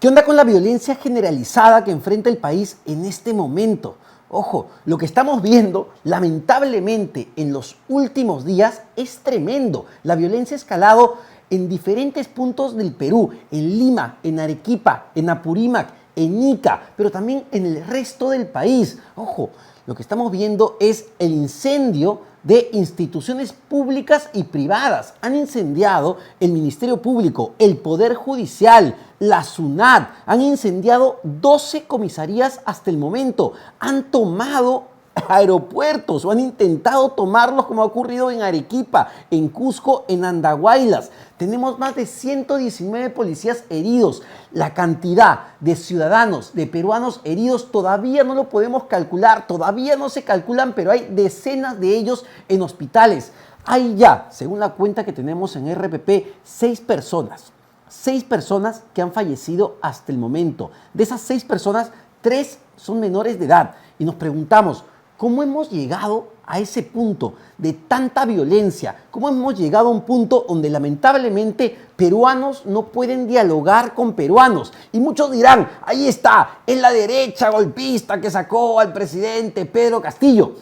¿Qué onda con la violencia generalizada que enfrenta el país en este momento? Ojo, lo que estamos viendo, lamentablemente, en los últimos días es tremendo. La violencia ha escalado en diferentes puntos del Perú, en Lima, en Arequipa, en Apurímac, en Ica, pero también en el resto del país. Ojo, lo que estamos viendo es el incendio de instituciones públicas y privadas. Han incendiado el Ministerio Público, el Poder Judicial, la SUNAT, han incendiado 12 comisarías hasta el momento, han tomado aeropuertos o han intentado tomarlos, como ha ocurrido en Arequipa, en Cusco, en Andahuaylas. Tenemos más de 119 policías heridos. La cantidad de ciudadanos, de peruanos heridos todavía no lo podemos calcular, todavía no se calculan, pero hay decenas de ellos en hospitales. Hay ya, según la cuenta que tenemos en RPP, 6 personas que han fallecido hasta el momento. De esas 6 personas, 3 son menores de edad. Y nos preguntamos, ¿cómo hemos llegado a ese punto de tanta violencia? ¿Cómo hemos llegado a un punto donde lamentablemente peruanos no pueden dialogar con peruanos? Y muchos dirán, ahí está, es la derecha golpista que sacó al presidente Pedro Castillo.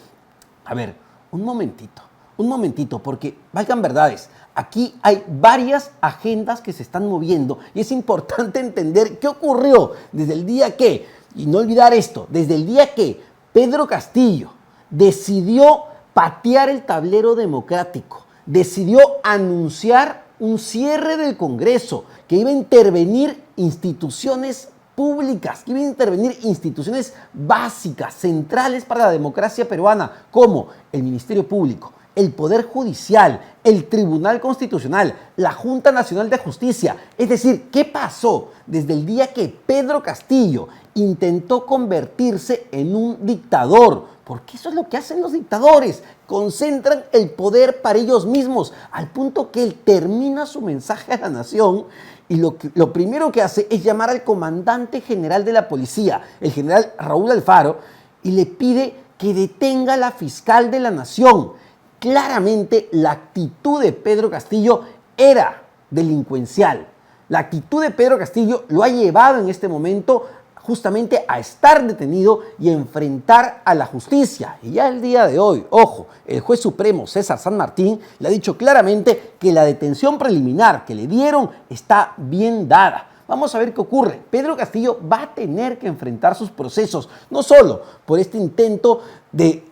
A ver, un momentito, porque valgan verdades. Aquí hay varias agendas que se están moviendo y es importante entender qué ocurrió desde el día que, y no olvidar esto, desde el día que Pedro Castillo decidió patear el tablero democrático, decidió anunciar un cierre del Congreso, que iba a intervenir instituciones públicas, que iban a intervenir instituciones básicas, centrales para la democracia peruana, como el Ministerio Público, el Poder Judicial, el Tribunal Constitucional, la Junta Nacional de Justicia. Es decir, ¿qué pasó desde el día que Pedro Castillo intentó convertirse en un dictador? Porque eso es lo que hacen los dictadores, concentran el poder para ellos mismos, al punto que él termina su mensaje a la nación y lo primero que hace es llamar al comandante general de la policía, el general Raúl Alfaro, y le pide que detenga a la fiscal de la nación. Claramente la actitud de Pedro Castillo era delincuencial. La actitud de Pedro Castillo lo ha llevado en este momento justamente a estar detenido y a enfrentar a la justicia. Y ya el día de hoy, ojo, el juez supremo César San Martín le ha dicho claramente que la detención preliminar que le dieron está bien dada. Vamos a ver qué ocurre. Pedro Castillo va a tener que enfrentar sus procesos, no solo por este intento de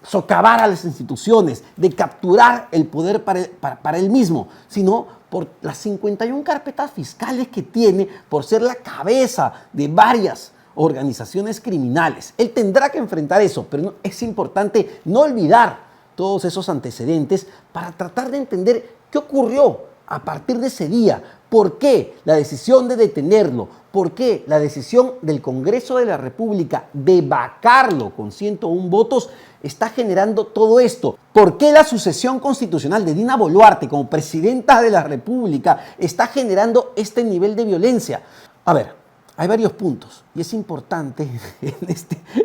socavar a las instituciones, de capturar el poder para él mismo, sino por las 51 carpetas fiscales que tiene por ser la cabeza de varias organizaciones criminales. Él tendrá que enfrentar eso, pero es importante no olvidar todos esos antecedentes para tratar de entender qué ocurrió a partir de ese día. ¿Por qué la decisión de detenerlo? ¿Por qué la decisión del Congreso de la República de vacarlo con 101 votos está generando todo esto? ¿Por qué la sucesión constitucional de Dina Boluarte como presidenta de la República está generando este nivel de violencia? A ver, hay varios puntos y es importante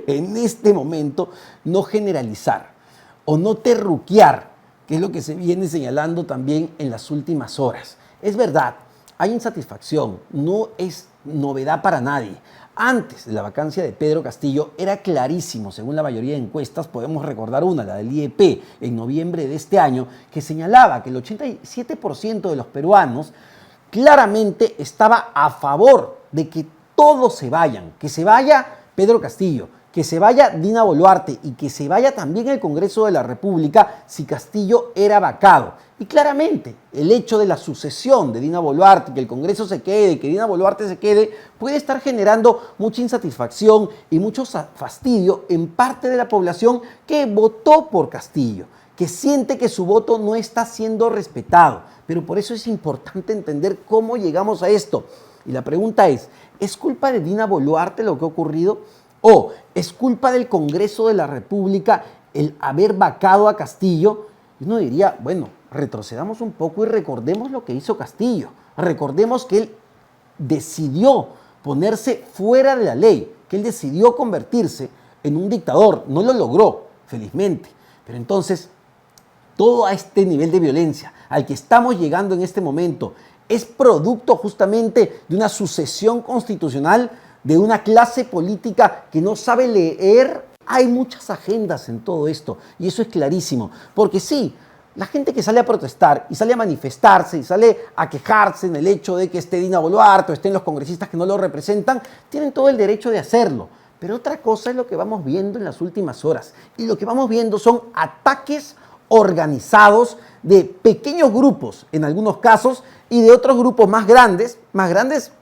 en este momento no generalizar o no terruquear, que es lo que se viene señalando también en las últimas horas. Es verdad, hay insatisfacción, no es novedad para nadie. Antes de la vacancia de Pedro Castillo era clarísimo, según la mayoría de encuestas, podemos recordar una, la del IEP, en noviembre de este año, que señalaba que el 87% de los peruanos claramente estaba a favor de que todos se vayan, que se vaya Pedro Castillo, que se vaya Dina Boluarte y que se vaya también el Congreso de la República si Castillo era vacado. Y claramente el hecho de la sucesión de Dina Boluarte, que el Congreso se quede, que Dina Boluarte se quede, puede estar generando mucha insatisfacción y mucho fastidio en parte de la población que votó por Castillo, que siente que su voto no está siendo respetado. Pero por eso es importante entender cómo llegamos a esto. Y la pregunta ¿es culpa de Dina Boluarte lo que ha ocurrido? ¿O es culpa del Congreso de la República el haber vacado a Castillo? Y uno diría, bueno, retrocedamos un poco y recordemos lo que hizo Castillo. Recordemos que él decidió ponerse fuera de la ley, que él decidió convertirse en un dictador. No lo logró, felizmente. Pero entonces, todo a este nivel de violencia al que estamos llegando en este momento, es producto justamente de una sucesión constitucional, de una clase política que no sabe leer. Hay muchas agendas en todo esto y eso es clarísimo, porque sí, la gente que sale a protestar y sale a manifestarse y sale a quejarse en el hecho de que esté Dina Boluarte o estén los congresistas que no lo representan, tienen todo el derecho de hacerlo. Pero otra cosa es lo que vamos viendo en las últimas horas. Y lo que vamos viendo son ataques organizados de pequeños grupos, en algunos casos, y de otros grupos más grandes,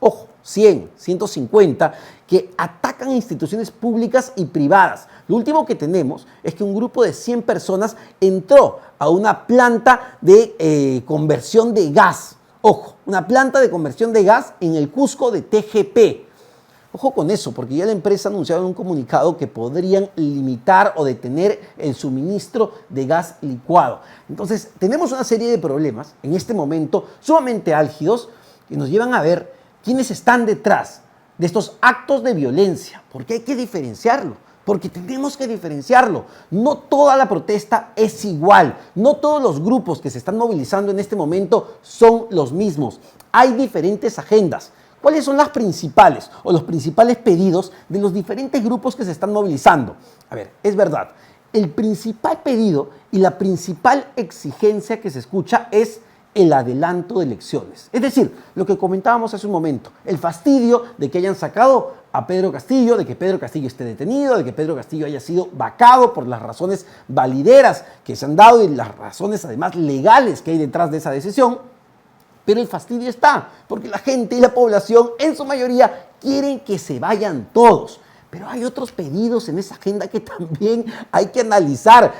ojo, 100, 150, que atacan instituciones públicas y privadas. Lo último que tenemos es que un grupo de 100 personas entró a una planta de conversión de gas. Ojo, una planta de conversión de gas en el Cusco de TGP. Ojo con eso, porque ya la empresa ha anunciado en un comunicado que podrían limitar o detener el suministro de gas licuado. Entonces, tenemos una serie de problemas en este momento sumamente álgidos que nos llevan a ver quiénes están detrás de estos actos de violencia, porque hay que diferenciarlo, porque tenemos que diferenciarlo. No toda la protesta es igual, no todos los grupos que se están movilizando en este momento son los mismos. Hay diferentes agendas. ¿Cuáles son las principales o los principales pedidos de los diferentes grupos que se están movilizando? A ver, es verdad, el principal pedido y la principal exigencia que se escucha es el adelanto de elecciones. Es decir, lo que comentábamos hace un momento, el fastidio de que hayan sacado a Pedro Castillo, de que Pedro Castillo esté detenido, de que Pedro Castillo haya sido vacado por las razones valideras que se han dado y las razones además legales que hay detrás de esa decisión. Pero el fastidio está, porque la gente y la población en su mayoría quieren que se vayan todos. Pero hay otros pedidos en esa agenda que también hay que analizar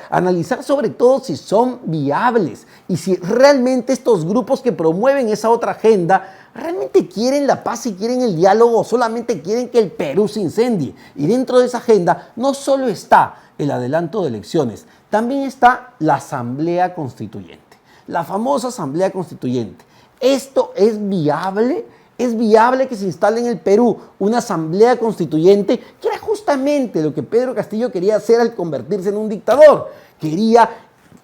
sobre todo si son viables y si realmente estos grupos que promueven esa otra agenda realmente quieren la paz y quieren el diálogo o solamente quieren que el Perú se incendie. Y dentro de esa agenda no solo está el adelanto de elecciones, también está la Asamblea Constituyente, la famosa Asamblea Constituyente. ¿Esto es viable? ¿Es viable que se instale en el Perú una asamblea constituyente? Que era justamente lo que Pedro Castillo quería hacer al convertirse en un dictador. Quería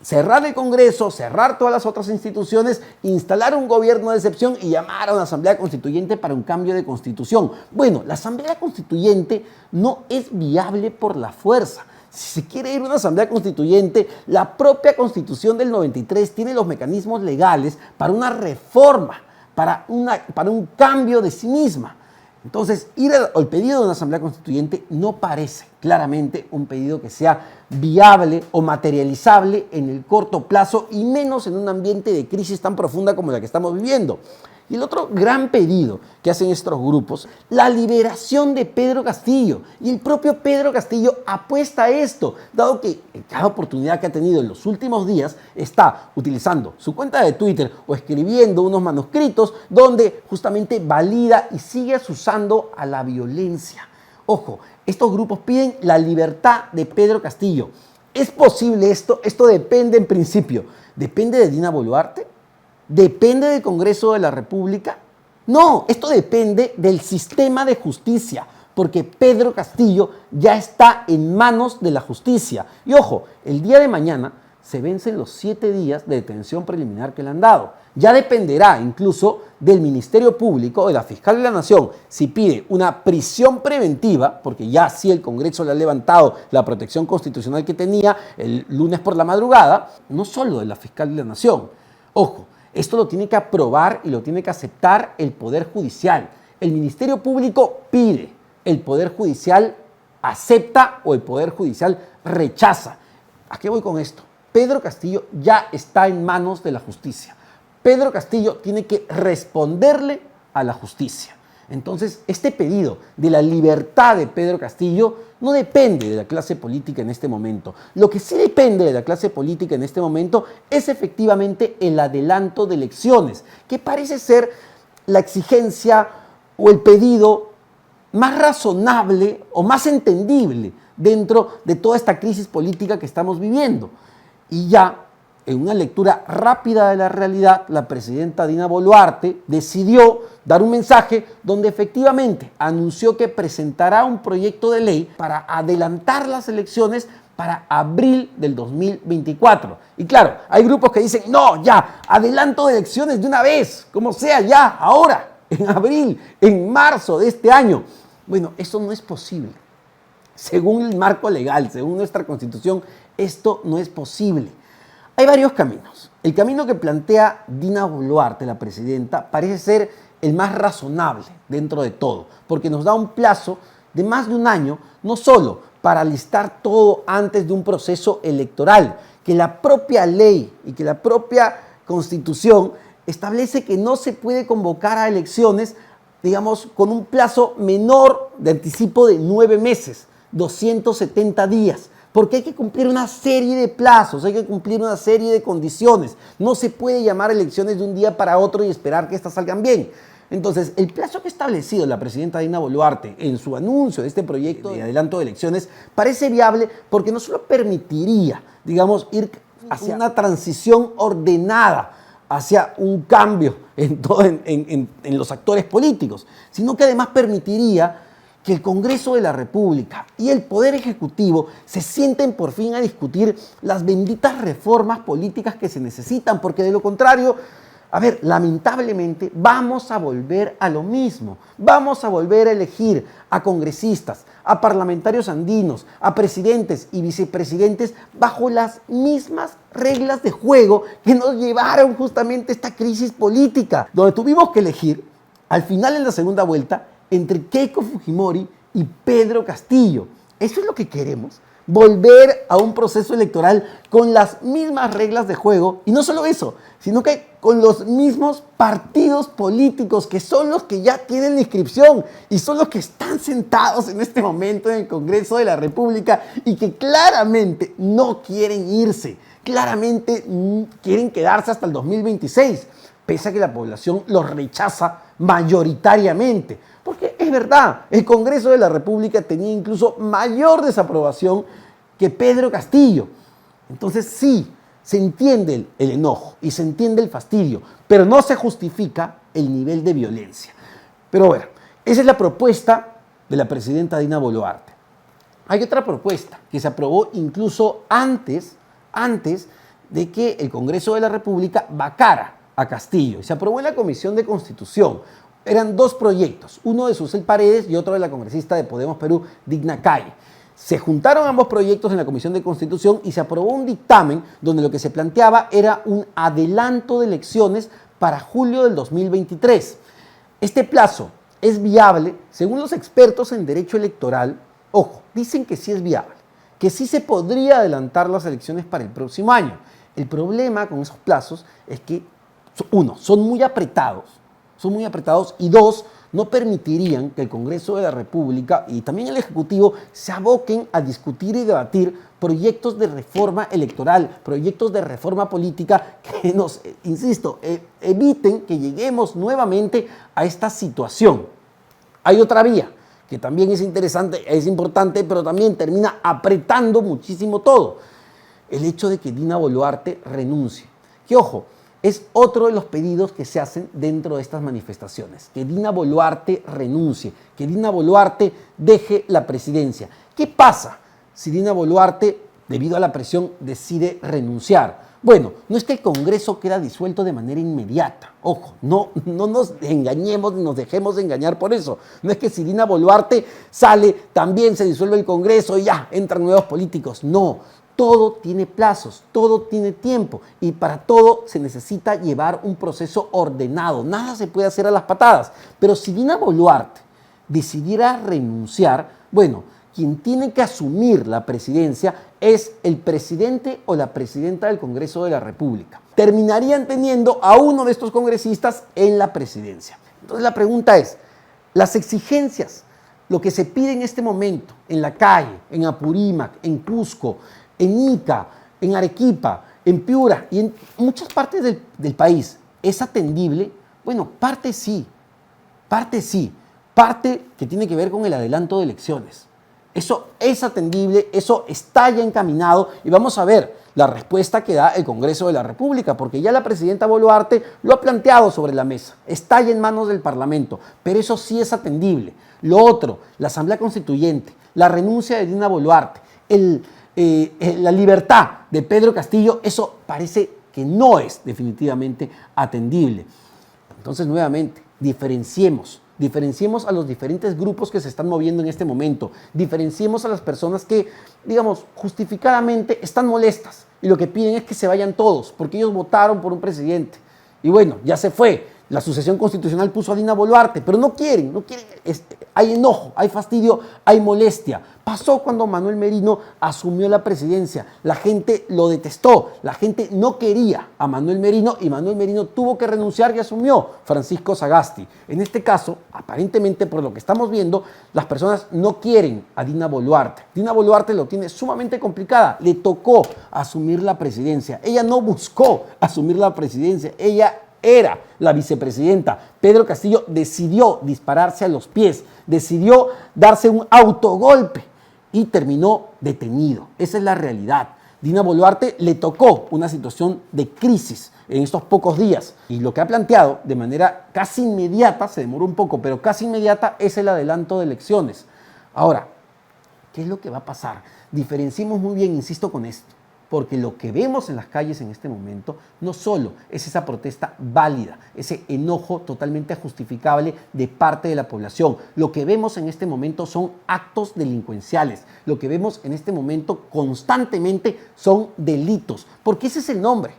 cerrar el Congreso, cerrar todas las otras instituciones, instalar un gobierno de excepción y llamar a una asamblea constituyente para un cambio de constitución. Bueno, la asamblea constituyente no es viable por la fuerza. Si se quiere ir a una asamblea constituyente, la propia Constitución del 93 tiene los mecanismos legales para una reforma, para un cambio de sí misma. Entonces, ir al pedido de una asamblea constituyente no parece claramente un pedido que sea viable o materializable en el corto plazo y menos en un ambiente de crisis tan profunda como la que estamos viviendo. Y el otro gran pedido que hacen estos grupos, la liberación de Pedro Castillo. Y el propio Pedro Castillo apuesta a esto, dado que en cada oportunidad que ha tenido en los últimos días está utilizando su cuenta de Twitter o escribiendo unos manuscritos donde justamente valida y sigue asusando a la violencia. Ojo, estos grupos piden la libertad de Pedro Castillo. ¿Es posible esto? Esto depende en principio. ¿Depende de Dina Boluarte? ¿Depende del Congreso de la República? No, esto depende del sistema de justicia, porque Pedro Castillo ya está en manos de la justicia. Y ojo, el día de mañana se vencen los 7 días de detención preliminar que le han dado. Ya dependerá incluso del Ministerio Público, de la Fiscal de la Nación, si pide una prisión preventiva, porque ya sí el Congreso le ha levantado la protección constitucional que tenía el lunes por la madrugada, no solo de la Fiscal de la Nación. Ojo, esto lo tiene que aprobar y lo tiene que aceptar el Poder Judicial. El Ministerio Público pide, el Poder Judicial acepta o el Poder Judicial rechaza. ¿A qué voy con esto? Pedro Castillo ya está en manos de la justicia. Pedro Castillo tiene que responderle a la justicia. Entonces, este pedido de la libertad de Pedro Castillo no depende de la clase política en este momento. Lo que sí depende de la clase política en este momento es efectivamente el adelanto de elecciones, que parece ser la exigencia o el pedido más razonable o más entendible dentro de toda esta crisis política que estamos viviendo. Y ya, en una lectura rápida de la realidad, la presidenta Dina Boluarte decidió dar un mensaje donde efectivamente anunció que presentará un proyecto de ley para adelantar las elecciones para abril del 2024. Y claro, hay grupos que dicen, no, ya, adelanto de elecciones de una vez, como sea, ya, ahora, en abril, en marzo de este año. Bueno, eso no es posible. Según el marco legal, según nuestra Constitución, esto no es posible. Hay varios caminos. El camino que plantea Dina Boluarte, la presidenta, parece ser el más razonable dentro de todo, porque nos da un plazo de más de un año, no solo para listar todo antes de un proceso electoral, que la propia ley y que la propia Constitución establece que no se puede convocar a elecciones, digamos, con un plazo menor de anticipo de 9 meses, 270 días. Porque hay que cumplir una serie de plazos, hay que cumplir una serie de condiciones. No se puede llamar elecciones de un día para otro y esperar que estas salgan bien. Entonces, el plazo que ha establecido la presidenta Dina Boluarte en su anuncio de este proyecto de adelanto de elecciones parece viable porque no solo permitiría, digamos, ir hacia una transición ordenada, hacia un cambio en los actores políticos, sino que además permitiría que el Congreso de la República y el Poder Ejecutivo se sienten por fin a discutir las benditas reformas políticas que se necesitan, porque de lo contrario, a ver, lamentablemente vamos a volver a lo mismo. Vamos a volver a elegir a congresistas, a parlamentarios andinos, a presidentes y vicepresidentes bajo las mismas reglas de juego que nos llevaron justamente a esta crisis política, donde tuvimos que elegir, al final en la segunda vuelta, entre Keiko Fujimori y Pedro Castillo. ¿Eso es lo que queremos? Volver a un proceso electoral con las mismas reglas de juego, y no solo eso, sino que con los mismos partidos políticos que son los que ya tienen la inscripción y son los que están sentados en este momento en el Congreso de la República y que claramente no quieren irse, claramente quieren quedarse hasta el 2026, pese a que la población los rechaza mayoritariamente. Porque es verdad, el Congreso de la República tenía incluso mayor desaprobación que Pedro Castillo. Entonces sí, se entiende el enojo y se entiende el fastidio, pero no se justifica el nivel de violencia. Pero bueno, esa es la propuesta de la presidenta Dina Boluarte. Hay otra propuesta que se aprobó incluso antes de que el Congreso de la República vacara a Castillo. Y se aprobó en la Comisión de Constitución. Eran dos proyectos, uno de Susel Paredes y otro de la congresista de Podemos Perú, Digna Calle. Se juntaron ambos proyectos en la Comisión de Constitución y se aprobó un dictamen donde lo que se planteaba era un adelanto de elecciones para julio del 2023. Este plazo es viable, según los expertos en derecho electoral. Ojo, dicen que sí es viable, que sí se podría adelantar las elecciones para el próximo año. El problema con esos plazos es que, uno, son muy apretados, y dos, no permitirían que el Congreso de la República y también el Ejecutivo se aboquen a discutir y debatir proyectos de reforma electoral, proyectos de reforma política que nos, insisto, eviten que lleguemos nuevamente a esta situación. Hay otra vía que también es interesante, es importante, pero también termina apretando muchísimo todo. El hecho de que Dina Boluarte renuncie. Que ojo, es otro de los pedidos que se hacen dentro de estas manifestaciones, que Dina Boluarte renuncie, que Dina Boluarte deje la presidencia. ¿Qué pasa si Dina Boluarte, debido a la presión, decide renunciar? Bueno, no es que el Congreso queda disuelto de manera inmediata. Ojo, no nos engañemos ni nos dejemos de engañar por eso. No es que si Dina Boluarte sale, también se disuelve el Congreso y ya entran nuevos políticos. No. Todo tiene plazos, todo tiene tiempo y para todo se necesita llevar un proceso ordenado. Nada se puede hacer a las patadas. Pero si Dina Boluarte decidiera renunciar, bueno, quien tiene que asumir la presidencia es el presidente o la presidenta del Congreso de la República. Terminarían teniendo a uno de estos congresistas en la presidencia. Entonces la pregunta es, las exigencias, lo que se pide en este momento en la calle, en Apurímac, en Cusco, en Ica, en Arequipa, en Piura y en muchas partes del país, ¿es atendible? Bueno, parte sí, parte que tiene que ver con el adelanto de elecciones. Eso es atendible, eso está ya encaminado y vamos a ver la respuesta que da el Congreso de la República, porque ya la presidenta Boluarte lo ha planteado sobre la mesa, está ya en manos del Parlamento, pero eso sí es atendible. Lo otro, la Asamblea Constituyente, la renuncia de Dina Boluarte, la libertad de Pedro Castillo, eso parece que no es definitivamente atendible. Entonces, nuevamente, diferenciemos a los diferentes grupos que se están moviendo en este momento, diferenciemos a las personas que, digamos, justificadamente están molestas y lo que piden es que se vayan todos, porque ellos votaron por un presidente. Y bueno, ya se fue. La sucesión constitucional puso a Dina Boluarte, pero no quieren, hay enojo, hay fastidio, hay molestia. Pasó cuando Manuel Merino asumió la presidencia. La gente lo detestó, la gente no quería a Manuel Merino y Manuel Merino tuvo que renunciar y asumió Francisco Sagasti. En este caso, aparentemente por lo que estamos viendo, las personas no quieren a Dina Boluarte. Dina Boluarte lo tiene sumamente complicada, le tocó asumir la presidencia. Ella no buscó asumir la presidencia, ella era la vicepresidenta. Pedro Castillo decidió dispararse a los pies, decidió darse un autogolpe y terminó detenido. Esa es la realidad. Dina Boluarte le tocó una situación de crisis en estos pocos días y lo que ha planteado de manera casi inmediata, se demoró un poco, pero casi inmediata, es el adelanto de elecciones. Ahora, ¿qué es lo que va a pasar? Diferenciemos muy bien, insisto con esto. Porque lo que vemos en las calles en este momento no solo es esa protesta válida, ese enojo totalmente justificable de parte de la población. Lo que vemos en este momento son actos delincuenciales. Lo que vemos en este momento constantemente son delitos. Porque ese es el nombre.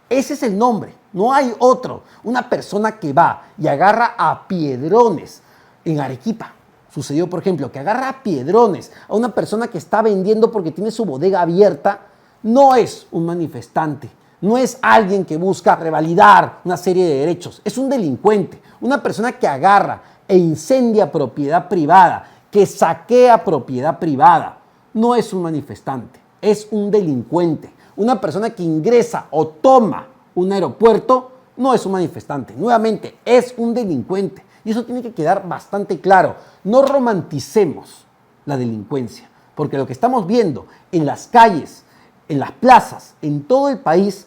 Ese es el nombre. No hay otro. Una persona que va y agarra a piedrones en Arequipa. Sucedió, por ejemplo, que agarra a piedrones a una persona que está vendiendo porque tiene su bodega abierta. No es un manifestante, no es alguien que busca revalidar una serie de derechos, es un delincuente, una persona que agarra e incendia propiedad privada, que saquea propiedad privada. No es un manifestante, es un delincuente. Una persona que ingresa o toma un aeropuerto no es un manifestante, nuevamente es un delincuente. Y eso tiene que quedar bastante claro. No romanticemos la delincuencia, porque lo que estamos viendo en las calles, en las plazas, en todo el país,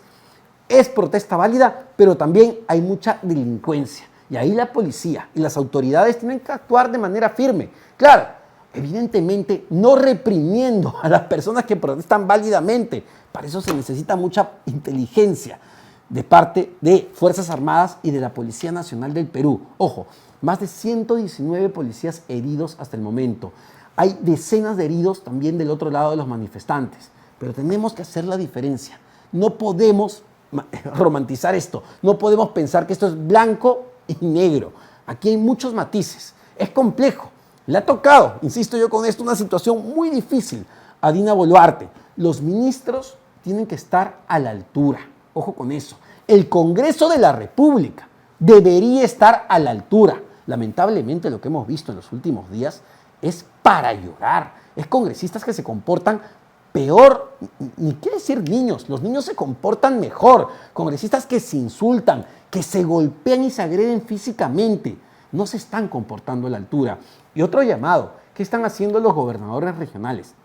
es protesta válida, pero también hay mucha delincuencia. Y ahí la policía y las autoridades tienen que actuar de manera firme. Claro, evidentemente no reprimiendo a las personas que protestan válidamente. Para eso se necesita mucha inteligencia de parte de Fuerzas Armadas y de la Policía Nacional del Perú. Ojo, más de 119 policías heridos hasta el momento. Hay decenas de heridos también del otro lado de los manifestantes. Pero tenemos que hacer la diferencia. No podemos romantizar esto. No podemos pensar que esto es blanco y negro. Aquí hay muchos matices. Es complejo. Le ha tocado, insisto yo con esto, una situación muy difícil a Dina Boluarte. Los ministros tienen que estar a la altura. Ojo con eso. El Congreso de la República debería estar a la altura. Lamentablemente lo que hemos visto en los últimos días es para llorar. Es congresistas que se comportan peor, ni quiere decir niños, los niños se comportan mejor, congresistas que se insultan, que se golpean y se agreden físicamente, no se están comportando a la altura. Y otro llamado, ¿qué están haciendo los gobernadores regionales?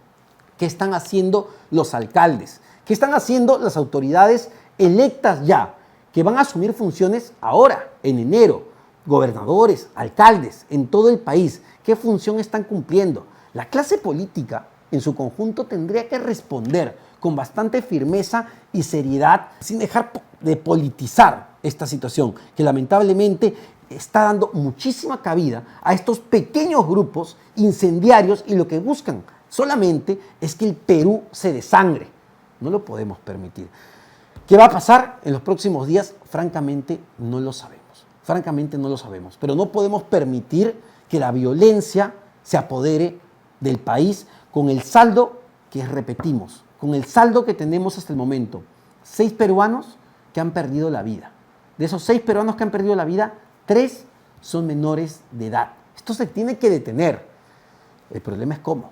¿Qué están haciendo los alcaldes? ¿Qué están haciendo las autoridades electas ya, que van a asumir funciones ahora, en enero? Gobernadores, alcaldes, en todo el país, ¿qué función están cumpliendo? La clase política en su conjunto tendría que responder con bastante firmeza y seriedad, sin dejar de politizar esta situación, que lamentablemente está dando muchísima cabida a estos pequeños grupos incendiarios y lo que buscan solamente es que el Perú se desangre. No lo podemos permitir. ¿Qué va a pasar en los próximos días? Francamente, no lo sabemos. Francamente, no lo sabemos. Pero no podemos permitir que la violencia se apodere del país con el saldo que repetimos, con el saldo que tenemos hasta el momento. 6 peruanos que han perdido la vida. De esos 6 peruanos que han perdido la vida, 3 son menores de edad. Esto se tiene que detener. El problema es cómo.